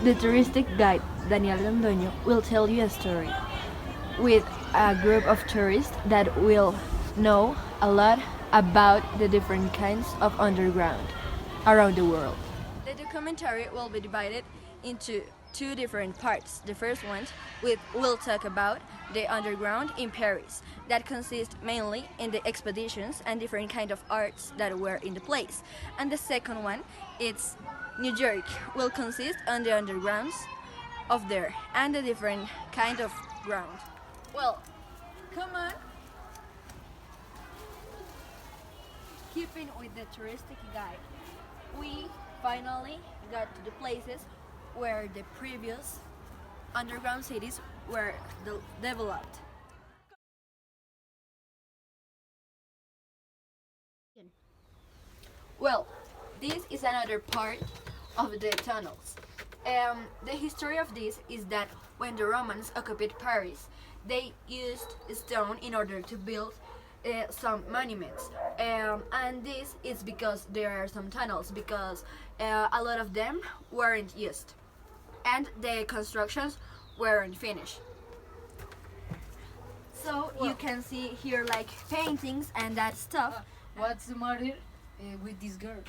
The touristic guide Daniel Londoño will tell you a story with a group of tourists that will know a lot about the different kinds of underground around the world. The documentary will be divided into two different parts. The first one will talk about the underground in Paris, that consists mainly in the expeditions and different kind of arts that were in the place. And the second one, it's New York, will consist on the undergrounds of there and the different kind of ground. Well, come on. Keeping with the touristic guide, we finally got to the places where the previous underground cities were developed. Well, this is another part of the tunnels. The history of this is that when the Romans occupied Paris, they used stone in order to build some monuments, and this is because there are some tunnels because a lot of them weren't used and the constructions weren't finished. So you can see here like paintings and that stuff. What's the matter with this girl?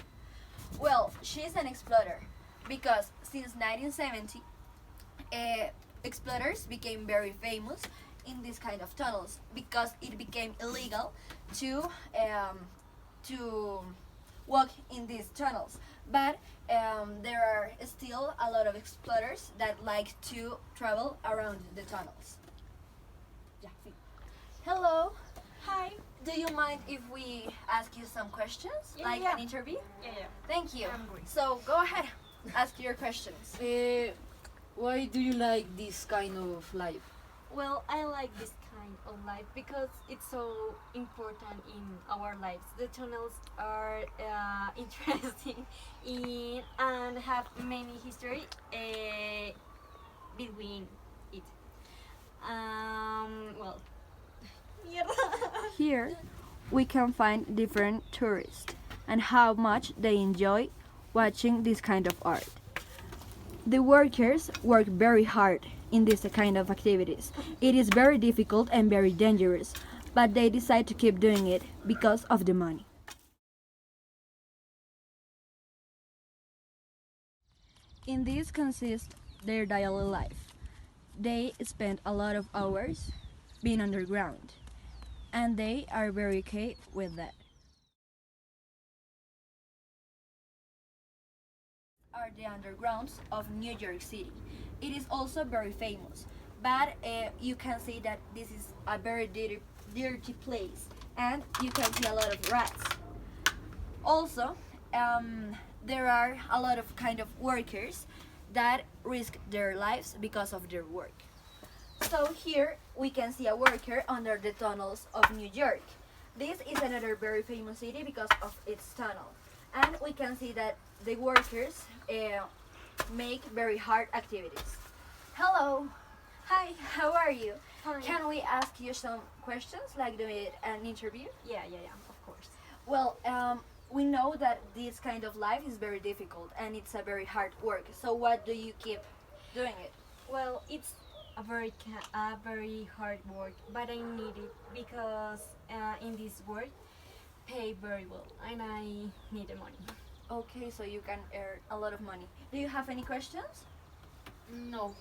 Well, she's an explorer because since 1970, explorers became very famous in this kind of tunnels because it became illegal to walk in these tunnels. But there are still a lot of explorers that like to travel around the tunnels. Yeah. Hello. Hi. Do you mind if we ask you some questions, like Yeah. an interview? Yeah. Thank you. I'm great. So go ahead, ask your questions. Why do you like this kind of life? Well, I like this kind of life because it's so important in our lives. The tunnels are interesting and have many history between it. Well, Here, we can find different tourists and how much they enjoy watching this kind of art. The workers work very hard in this kind of activities. It is very difficult and very dangerous, but they decide to keep doing it because of the money. In this consists their daily life. They spend a lot of hours being underground, and they are very okay with that. Are the undergrounds of New York City. It is also very famous, but you can see that this is a very dirty place, and you can see a lot of rats. Also, there are a lot of kind of workers that risk their lives because of their work. So here we can see a worker under the tunnels of New York. This is another very famous city because of its tunnel. And we can see that the workers make very hard activities. Hello. Hi, how are you? Fine. Can we ask you some questions like doing an interview? yeah, of course. Well, we know that this kind of life is very difficult and it's a very hard work. So what do you keep doing it? Well, it's a very hard work, but I need it because in this work pay very well, and I need the money. Okay, so you can earn a lot of money. Do you have any questions? No.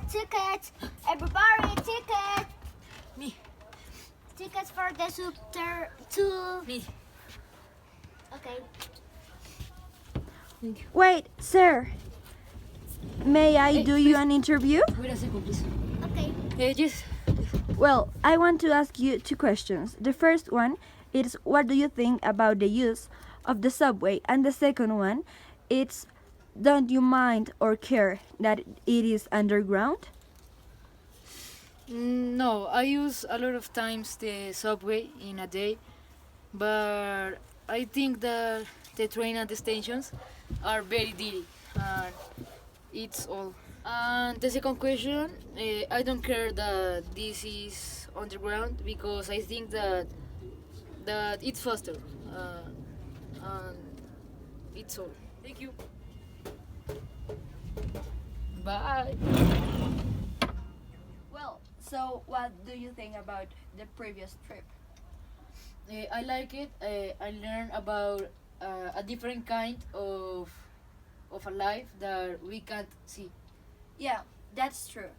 Ticket, everybody, ticket. Me. Tickets for the subter to. Me. Okay. Wait, sir. May I do you an interview? Wait a second, please. Okay. Yes. Well, I want to ask you two questions. The first one is what do you think about the use of the subway? And the second one it's don't you mind or care that it is underground? No, I use a lot of times the subway in a day, but I think that the train at the stations are very dirty, and it's all. And the second question, I don't care that this is underground because I think that that it's faster. And it's all. Thank you. Bye. Well, so what do you think about the previous trip? I like it. I learned about a different kind of a life that we can't see. Yeah, that's true.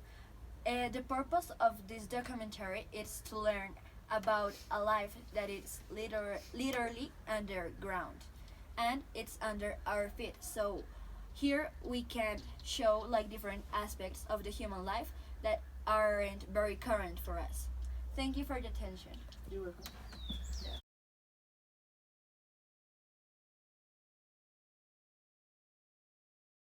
The purpose of this documentary is to learn about a life that is literally underground and it's under our feet. So here we can show like different aspects of the human life that aren't very current for us. Thank you for the attention. You're welcome.